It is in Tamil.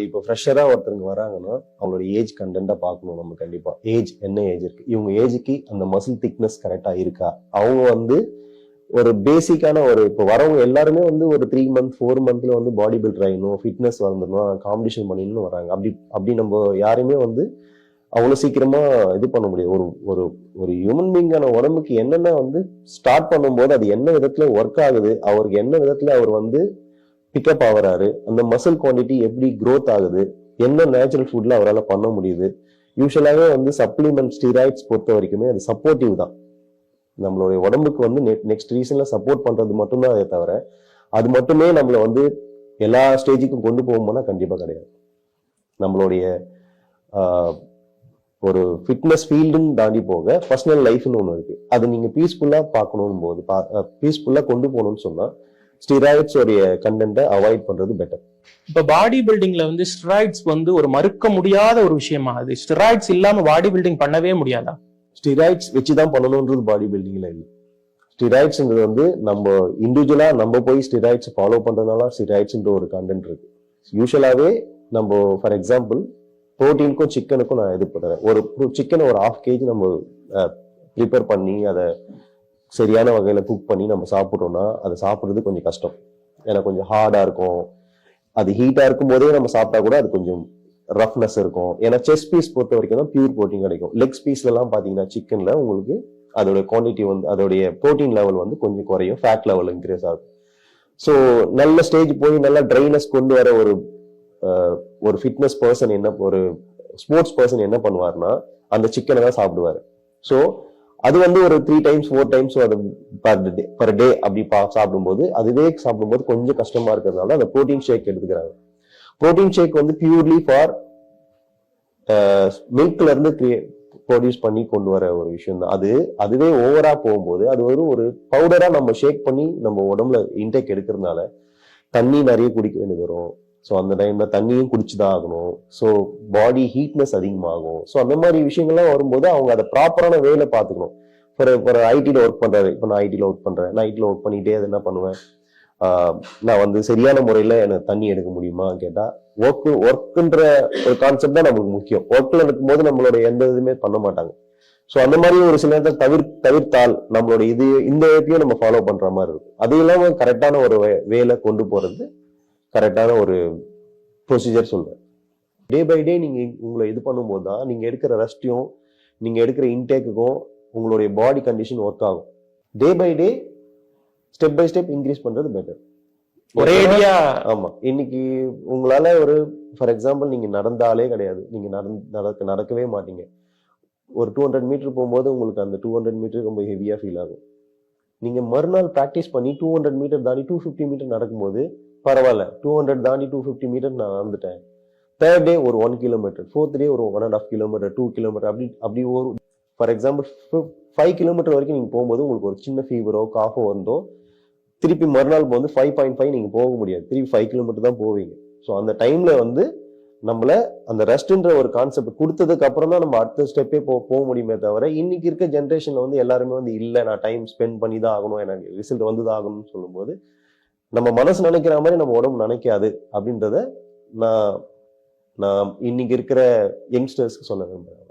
இப்போ ஃப்ரெஷரா ஒருத்தருங்க வராங்கன்னா அவங்களோட ஏஜ் கண்டென்ட்டா பார்க்கணும். நம்ம கண்டிப்பா ஏஜ் என்ன ஏஜ் இருக்கு, இவங்க ஏஜுக்கு அந்த மசில் திக்னஸ் கரெக்டா இருக்கா, அவங்க வந்து ஒரு பேசிக்கான ஒரு இப்போ வரவங்க எல்லாருமே வந்து ஒரு 3 மந்த் 4 மந்த்ல வந்து பாடி பில்டர் ஆகணும், ஃபிட்னஸ் வந்துடணும், காம்படிஷன் பண்ணிடணும் வராங்க. அப்படி நம்ம யாருமே வந்து அவ்வளவு சீக்கிரமா இது பண்ண முடியாது. ஒரு ஒரு ஒரு ஹியூமன் பீங்கான உடம்புக்கு என்னென்ன வந்து ஸ்டார்ட் பண்ணும்போது அது என்ன விதத்துல ஒர்க் ஆகுது, அவருக்கு என்ன விதத்துல அவர் வந்து பிக்கப் ஆகுறாரு, அந்த மசில் குவான்டிட்டி எப்படி க்ரோத் ஆகுது, என்ன நேச்சுரல் ஃபுட்ல அவரால் பண்ண முடியுது. யூஸ்வலாவே வந்து சப்ளிமெண்ட் ஸ்டீராய்ட்ஸ் பொறுத்த வரைக்குமே அது சப்போர்ட்டிவ் தான். நம்மளுடைய உடம்புக்கு வந்து நெக்ஸ்ட் ரீசன்ல சப்போர்ட் பண்றது மட்டும்தான் அதை தவிர அது மட்டுமே நம்மளை வந்து எல்லா ஸ்டேஜுக்கும் கொண்டு போகும்போனா கண்டிப்பா கிடையாது. நம்மளுடைய ஒரு ஃபிட்னஸ் ஃபீல்டுன்னு தாண்டி போக பர்சனல் லைஃப்னு ஒன்று இருக்கு. அது நீங்க பீஸ்ஃபுல்லா பார்க்கணும் போது பீஸ்ஃபுல்லா கொண்டு போகணும்னு சொன்னா ஸ்டீராய்ட்ஸ் உடைய கண்டென்ட்டை அவாய்ட் பண்றது பெட்டர். இப்ப பாடி பில்டிங்ல வந்து ஸ்டெராய்ட்ஸ் வந்து ஒரு மறுக்க முடியாத ஒரு விஷயமா? அது ஸ்டெராய்ட்ஸ் இல்லாம பாடி பில்டிங் பண்ணவே முடியாதா? ஸ்டீராய்ட்ஸ் வச்சுதான் பண்ணணும்ன்றது பாடி பில்டிங்ல இல்லை. ஸ்டீராய்ட்ஸ்ன்றது வந்து நம்ம இண்டிவிஜுவலா நம்ம போய் ஸ்டீராய்ட்ஸ் ஃபாலோ பண்றதுனால ஸ்டீராய்ட்ஸ்ன்ற ஒரு கண்டென்ட் இருக்கு. யூஸ்வலாவே நம்ம ஃபார் எக்ஸாம்பிள் ப்ரோட்டீனுக்கும் சிக்கனுக்கும் நான் எதிர்படுறேன். ஒரு சிக்கனை ஒரு 1/2 kg நம்ம ப்ரிப்பேர் பண்ணி அதை சரியான வகையில குக் பண்ணி நம்ம சாப்பிட்றோம்னா அதை சாப்பிட்றது கொஞ்சம் கஷ்டம். ஏன்னா கொஞ்சம் ஹார்டா இருக்கும். அது ஹீட்டா இருக்கும் போதே நம்ம சாப்பிட்டா கூட அது கொஞ்சம் ரஃப்னஸ் இருக்கும். ஏன்னா செஸ்ட் பீஸ் பொறுத்த வரைக்கும் தான் பியூர் ப்ரோட்டீன் கிடைக்கும். லெக்ஸ் பீஸ்ல எல்லாம் பாத்தீங்கன்னா சிக்கன்ல உங்களுக்கு அதோட குவான்டிட்டி வந்து அதோடைய ப்ரோட்டீன் லெவல் வந்து கொஞ்சம் குறையும், ஃபேட் லெவல் இன்க்ரீஸ் ஆகும். ஸோ நல்ல ஸ்டேஜ் போய் நல்லா ட்ரைனஸ் கொண்டு வர ஒரு ஃபிட்னஸ் பர்சன் ஒரு ஸ்போர்ட்ஸ் பர்சன் என்ன பண்ணுவார்னா அந்த சிக்கனை தான் சாப்பிடுவாரு. ஸோ அது வந்து ஒரு 3 times 4 times அது பர் டே அப்படி சாப்பிடும்போது அதுவே சாப்பிடும்போது கொஞ்சம் கஷ்டமா இருக்கிறதுனால அந்த ப்ரோட்டீன் ஷேக் எடுத்துக்கிறாங்க. ப்ரோட்டீன் ஷேக் வந்து பியூர்லி ஃபார் மில்க்ல இருந்து ப்ரொடியூஸ் பண்ணி கொண்டு வர ஒரு விஷயம் தான். அதுவே ஓவரா போகும்போது அது ஒரு பவுடரா நம்ம ஷேக் பண்ணி நம்ம உடம்புல இன்டேக் எடுக்கிறதுனால தண்ணி நிறைய குடிக்க வேண்டியது வரும். ஸோ அந்த டைம்ல தண்ணியும் குடிச்சுதான் ஆகணும். ஸோ பாடி ஹீட்னஸ் அதிகமாகும். ஸோ அந்த மாதிரி விஷயங்கள்லாம் வரும்போது அவங்க அதை ப்ராப்பரான வேலை பார்த்துக்கணும். ஒரு ஐடில ஒர்க் பண்றாரு. இப்போ நான் ஐடில ஒர்க் பண்றேன். நான் ஐடில ஒர்க் பண்ணிட்டே அது என்ன பண்ணுவேன், நான் வந்து சரியான முறையில எனக்கு தண்ணி எடுக்க முடியுமா கேட்டா ஒர்க்குன்ற ஒரு கான்செப்ட் தான் நமக்கு முக்கியம். ஒர்க்ல இருக்கும்போது நம்மளோட எந்த இதுவுமே பண்ண மாட்டாங்க. ஸோ அந்த மாதிரி ஒரு சில நேரத்தில் தவிர்த்தால் நம்மளோட இந்த வேப்பையும் நம்ம ஃபாலோ பண்ற மாதிரி இருக்கும். அது இல்லாம கரெக்டான ஒரு வேலை கொண்டு போறது கரெக்டான ஒரு ப்ரொசீஜர் சொல்றேன். டே பை டே நீங்க உங்களை இது பண்ணும்போது தான் நீங்க எடுக்கிற ரெஸ்டையும் நீங்க எடுக்கிற இன்டேக்குக்கும் உங்களுடைய பாடி கண்டிஷன் ஒர்க் ஆகும். Day by day step by step increase பண்றது பெட்டர். ஒரேடியா ஆமா. இன்னைக்கு உங்களால ஃபார் எக்ஸாம்பிள் நீங்க நடந்தாலே கிடையாது, நீங்க நடக்கவே மாட்டீங்க. ஒரு 200 மீட்டர் போகும்போது உங்களுக்கு அந்த 200 மீட்டர் ரொம்ப ஹெவியா ஃபீல் ஆகும். நீங்க மறுநாள் பிராக்டிஸ் பண்ணி 200 மீட்டர் தாண்டி 250 மீட்டர் நடக்கும்போது பரவாயில்ல, 200 தாண்டி 250 மீட்டர் நான் நடந்துட்டேன். 3rd டே ஒரு 1 கிலோமீட்டர், 4th டே ஒரு 1.5 கிலோமீட்டர், 2 கிலோமீட்டர் அப்படி ஒரு ஃபார் எக்ஸாம்பிள் 5 கிலோமீட்டர் வரைக்கும் நீங்க போகும்போது உங்களுக்கு ஒரு சின்ன ஃபீவரோ காஃபோ வந்தோ திருப்பி மறுநாள் வந்து 5.5 நீங்க போக முடியாது, திருப்பி 5 கிலோமீட்டர் தான் போவீங்க. ஸோ அந்த டைம்ல வந்து நம்மள அந்த ரெஸ்ட்ன்ற ஒரு கான்செப்ட் கொடுத்ததுக்கு அப்புறம் தான் நம்ம அடுத்த ஸ்டெப்பே போக முடியுமே தவிர இன்னைக்கு இருக்க ஜென்ரேஷன்ல வந்து எல்லாருமே வந்து இல்லை நான் டைம் ஸ்பெண்ட் பண்ணி தான் ஆகணும், எனக்கு ரிசல்ட் வந்து தான் ஆகணும்னு சொல்லும்போது நம்ம மனசு நினைக்கிற மாதிரி நம்ம உடம்பு நினைக்காது அப்படின்றத நான் இன்னைக்கு இருக்கிற யங்ஸ்டர்ஸ்க்கு சொல்ல விரும்புறேன்.